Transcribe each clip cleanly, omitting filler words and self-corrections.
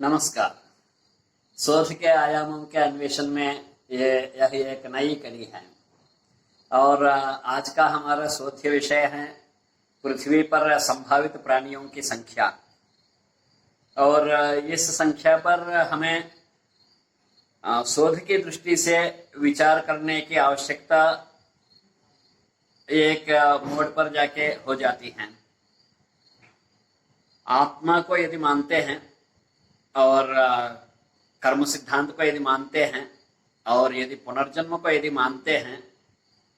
नमस्कार। शोध के आयामों के अन्वेषण में यह एक नई कड़ी है और आज का हमारा शोध विषय है पृथ्वी पर संभावित प्राणियों की संख्या। और इस संख्या पर हमें शोध की दृष्टि से विचार करने की आवश्यकता एक मोड़ पर जाके हो जाती है। आत्मा को यदि मानते हैं और कर्म सिद्धांत को यदि मानते हैं और यदि पुनर्जन्म को यदि मानते हैं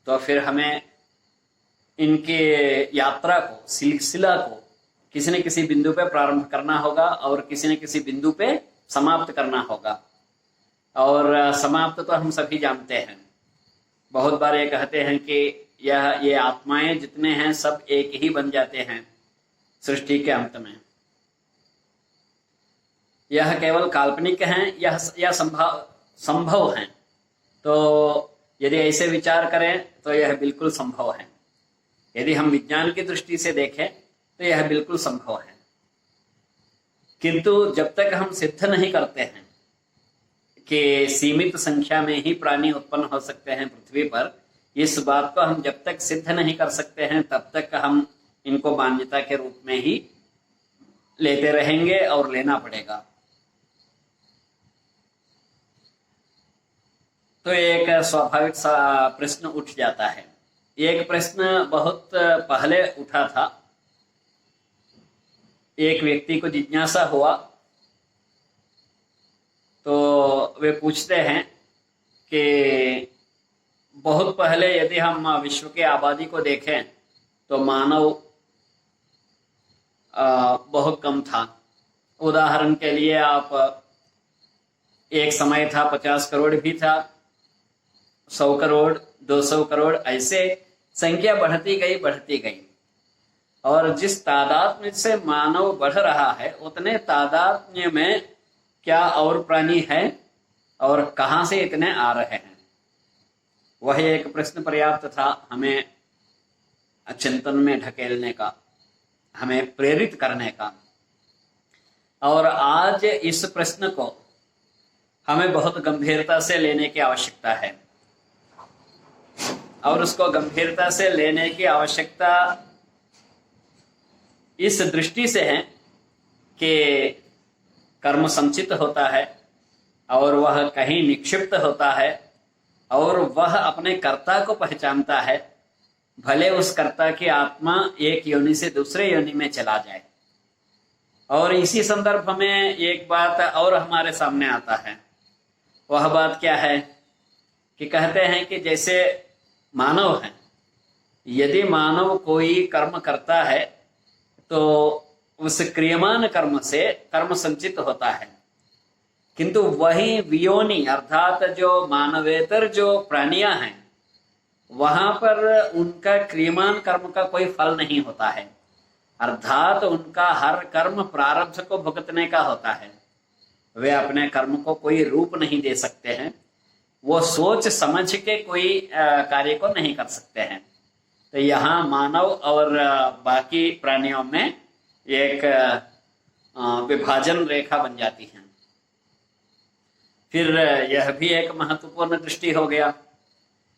तो फिर हमें इनके यात्रा को, सिलसिला को किसी न किसी बिंदु पे प्रारंभ करना होगा और किसी न किसी बिंदु पे समाप्त करना होगा। और समाप्त तो हम सभी जानते हैं। बहुत बार ये कहते हैं कि ये आत्माएं जितने हैं सब एक ही बन जाते हैं सृष्टि के अंत में। यह केवल काल्पनिक हैं, यह संभव हैं। तो यदि ऐसे विचार करें तो यह बिल्कुल संभव है। यदि हम विज्ञान की दृष्टि से देखें तो यह बिल्कुल संभव है। किंतु जब तक हम सिद्ध नहीं करते हैं कि सीमित संख्या में ही प्राणी उत्पन्न हो सकते हैं पृथ्वी पर, इस बात को हम जब तक सिद्ध नहीं कर सकते हैं तब तक हम इनको मान्यता के रूप में ही लेते रहेंगे और लेना पड़ेगा। तो एक स्वाभाविक सा प्रश्न उठ जाता है। एक प्रश्न बहुत पहले उठा था। एक व्यक्ति को जिज्ञासा हुआ तो वे पूछते हैं कि बहुत पहले यदि हम विश्व की आबादी को देखें तो मानव बहुत कम था। उदाहरण के लिए आप एक समय था 50 करोड़ भी था, 100 करोड़, 200 करोड़, ऐसे संख्या बढ़ती गई। और जिस तादाद से मानव बढ़ रहा है उतने तादाद में क्या और प्राणी है और कहां से इतने आ रहे हैं, वह एक प्रश्न पर्याप्त था हमें चिंतन में ढकेलने का, हमें प्रेरित करने का। और आज इस प्रश्न को हमें बहुत गंभीरता से लेने की आवश्यकता है। और उसको गंभीरता से लेने की आवश्यकता इस दृष्टि से है कि कर्म संचित होता है और वह कहीं निक्षिप्त होता है और वह अपने कर्ता को पहचानता है, भले उस कर्ता की आत्मा एक योनि से दूसरे योनि में चला जाए। और इसी संदर्भ में एक बात और हमारे सामने आता है। वह बात क्या है कि कहते हैं कि जैसे मानव है, यदि मानव कोई कर्म करता है तो उस क्रियमान कर्म से कर्म संचित होता है, किंतु वही वियोनि अर्थात जो मानवेतर जो प्राणियां हैं वहां पर उनका क्रियमान कर्म का कोई फल नहीं होता है। अर्थात उनका हर कर्म प्रारब्ध को भुगतने का होता है। वे अपने कर्म को कोई रूप नहीं दे सकते हैं, वो सोच समझ के कोई कार्य को नहीं कर सकते हैं। तो यहाँ मानव और बाकी प्राणियों में एक विभाजन रेखा बन जाती है। फिर यह भी एक महत्वपूर्ण दृष्टि हो गया।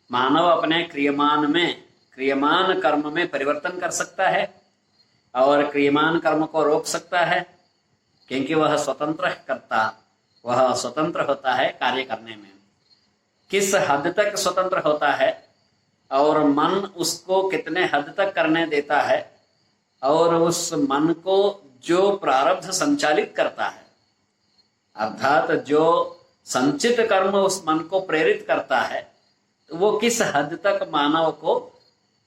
मानव अपने क्रियमान कर्म में परिवर्तन कर सकता है और क्रियमान कर्म को रोक सकता है, क्योंकि वह स्वतंत्र होता है कार्य करने में। किस हद तक स्वतंत्र होता है और मन उसको कितने हद तक करने देता है और उस मन को जो प्रारब्ध संचालित करता है, अर्थात जो संचित कर्म उस मन को प्रेरित करता है, तो वो किस हद तक मानव को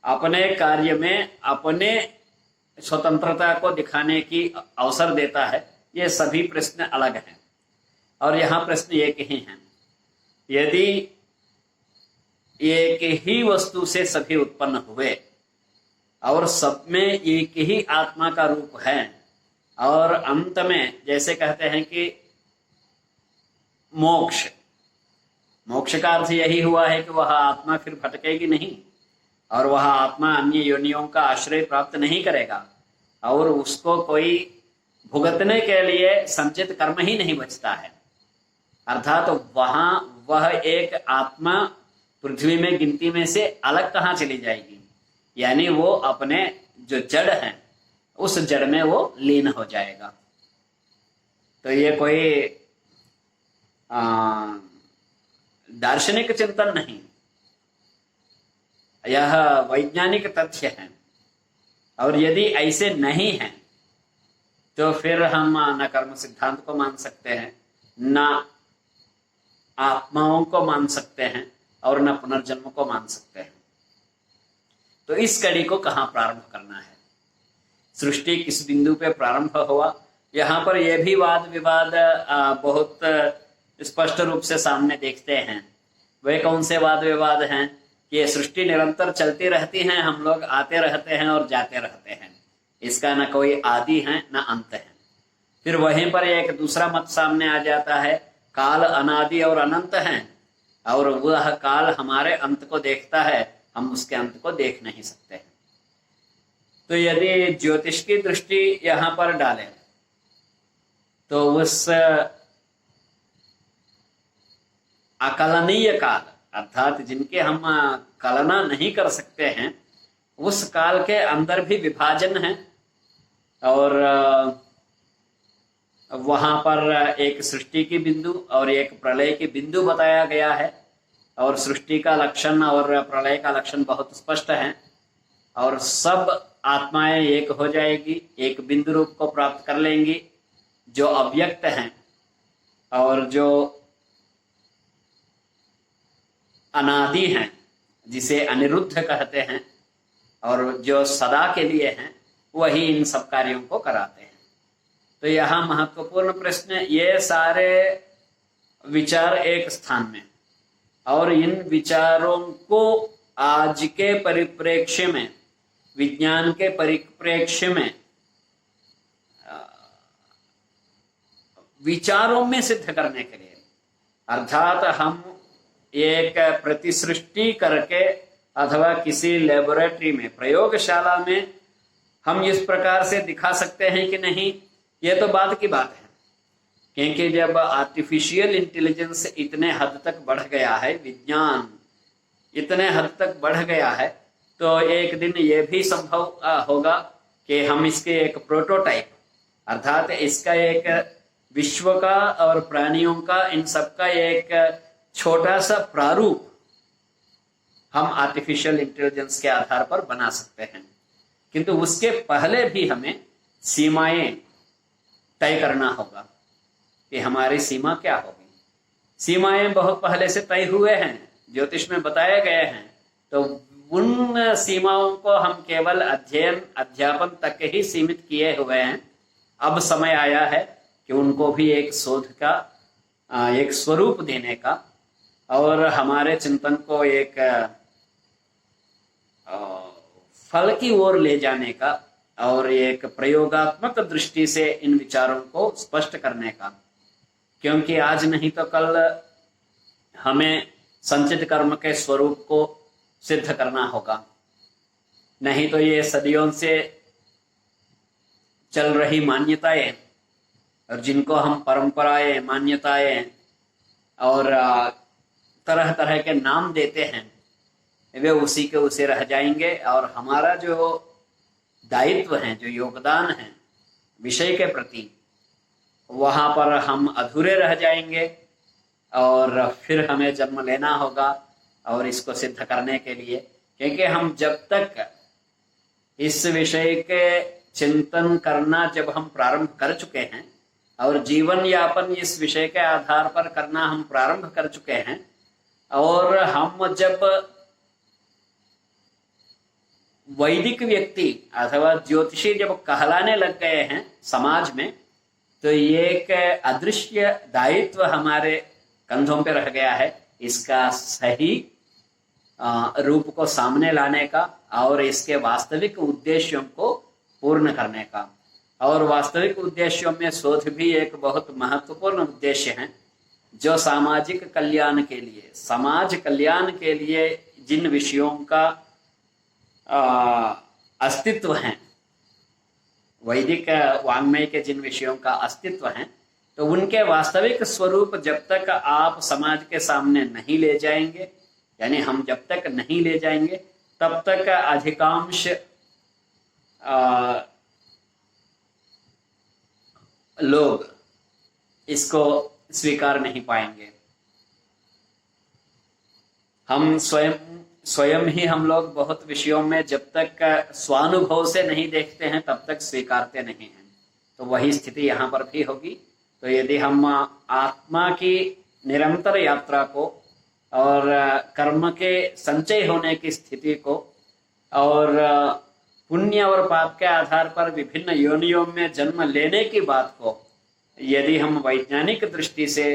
अपने कार्य में अपने स्वतंत्रता को दिखाने की अवसर देता है, ये सभी प्रश्न अलग हैं। और यहाँ प्रश्न एक ही है। यदि एक ही वस्तु से सभी उत्पन्न हुए और सब में एक ही आत्मा का रूप है और अंत में जैसे कहते हैं कि मोक्ष का अर्थ यही हुआ है कि वह आत्मा फिर भटकेगी नहीं और वह आत्मा अन्य योनियों का आश्रय प्राप्त नहीं करेगा और उसको कोई भुगतने के लिए संचित कर्म ही नहीं बचता है। अर्थात तो वह एक आत्मा पृथ्वी में गिनती में से अलग कहाँ चली जाएगी, यानी वो अपने जो जड़ है उस जड़ में वो लीन हो जाएगा। तो ये कोई दार्शनिक चिंतन नहीं, यह वैज्ञानिक तथ्य है। और यदि ऐसे नहीं है तो फिर हम न कर्म सिद्धांत को मान सकते हैं, न आत्माओं को मान सकते हैं, और न पुनर्जन्म को मान सकते हैं। तो इस कड़ी को कहाँ प्रारंभ करना है, सृष्टि किस बिंदु पे प्रारंभ हुआ, यहाँ पर यह भी वाद विवाद बहुत स्पष्ट रूप से सामने देखते हैं। वे कौन से वाद विवाद हैं कि सृष्टि निरंतर चलती रहती है, हम लोग आते रहते हैं और जाते रहते हैं, इसका न कोई आदि है न अंत है। फिर वहीं पर एक दूसरा मत सामने आ जाता है, काल अनादि और अनंत है, और वह काल हमारे अंत को देखता है, हम उसके अंत को देख नहीं सकते हैं। तो यदि ज्योतिष की दृष्टि यहाँ पर डालें तो उस अकलनीय काल, अर्थात जिनके हम कलना नहीं कर सकते हैं, उस काल के अंदर भी विभाजन है, और वहां पर एक सृष्टि की बिंदु और एक प्रलय की बिंदु बताया गया है, और सृष्टि का लक्षण और प्रलय का लक्षण बहुत स्पष्ट है, और सब आत्माएं एक हो जाएगी, एक बिंदु रूप को प्राप्त कर लेंगी, जो अव्यक्त हैं और जो अनादि हैं, जिसे अनिरुद्ध कहते हैं, और जो सदा के लिए हैं, वही इन सब कार्यों को कराते हैं। तो यहाँ महत्वपूर्ण प्रश्न, ये सारे विचार एक स्थान में, और इन विचारों को आज के परिप्रेक्ष्य में, विज्ञान के परिप्रेक्ष्य में विचारों में सिद्ध करने के लिए, अर्थात हम एक प्रतिसृष्टि करके अथवा किसी लेबोरेटरी में, प्रयोगशाला में हम इस प्रकार से दिखा सकते हैं कि नहीं, ये तो बाद की बात है। क्योंकि जब आर्टिफिशियल इंटेलिजेंस इतने हद तक बढ़ गया है, विज्ञान इतने हद तक बढ़ गया है, तो एक दिन ये भी संभव होगा कि हम इसके एक प्रोटोटाइप, अर्थात इसका एक विश्व का और प्राणियों का, इन सब का एक छोटा सा प्रारूप हम आर्टिफिशियल इंटेलिजेंस के आधार पर बना सकते हैं। किंतु उसके पहले भी हमें सीमाएं तय करना होगा कि हमारी सीमा क्या होगी। सीमाएं बहुत पहले से तय हुए हैं, ज्योतिष में बताए गए हैं, तो उन सीमाओं को हम केवल अध्ययन अध्यापन तक ही सीमित किए हुए हैं। अब समय आया है कि उनको भी एक शोध का एक स्वरूप देने का, और हमारे चिंतन को एक फल की ओर ले जाने का, और एक प्रयोगात्मक दृष्टि से इन विचारों को स्पष्ट करने का। क्योंकि आज नहीं तो कल हमें संचित कर्म के स्वरूप को सिद्ध करना होगा, नहीं तो ये सदियों से चल रही मान्यताएं, और जिनको हम परंपराएं, मान्यताएं और तरह तरह के नाम देते हैं, वे उसी के उसे रह जाएंगे, और हमारा जो दायित्व है, जो योगदान है विषय के प्रति, वहां पर हम अधूरे रह जाएंगे, और फिर हमें जन्म लेना होगा और इसको सिद्ध करने के लिए। क्योंकि हम जब तक इस विषय के चिंतन करना जब हम प्रारंभ कर चुके हैं, और जीवन यापन इस विषय के आधार पर करना हम प्रारंभ कर चुके हैं, और हम जब वैदिक व्यक्ति अथवा ज्योतिषी जब कहलाने लग गए हैं समाज में, तो ये एक अदृश्य दायित्व हमारे कंधों पे रह गया है, इसका सही रूप को सामने लाने का, और इसके वास्तविक उद्देश्यों को पूर्ण करने का। और वास्तविक उद्देश्यों में शोध भी एक बहुत महत्वपूर्ण उद्देश्य है, जो सामाजिक कल्याण के लिए, समाज कल्याण के लिए जिन विषयों का अस्तित्व है, वैदिक वाङ्मय के जिन विषयों का अस्तित्व है, तो उनके वास्तविक स्वरूप जब तक आप समाज के सामने नहीं ले जाएंगे, यानी हम जब तक नहीं ले जाएंगे, तब तक अधिकांश लोग इसको स्वीकार नहीं पाएंगे। हम स्वयं ही हम लोग बहुत विषयों में जब तक स्वानुभव से नहीं देखते हैं तब तक स्वीकारते नहीं हैं। तो वही स्थिति यहाँ पर भी होगी। तो यदि हम आत्मा की निरंतर यात्रा को और कर्म के संचय होने की स्थिति को और पुण्य और पाप के आधार पर विभिन्न योनियों में जन्म लेने की बात को यदि हम वैज्ञानिक दृष्टि से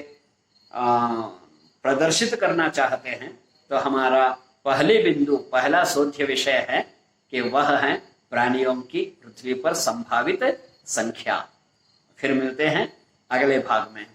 प्रदर्शित करना चाहते हैं, तो हमारा पहला शोध्य विषय है कि वह है प्राणियों की पृथ्वी पर संभावित संख्या। फिर मिलते हैं अगले भाग में।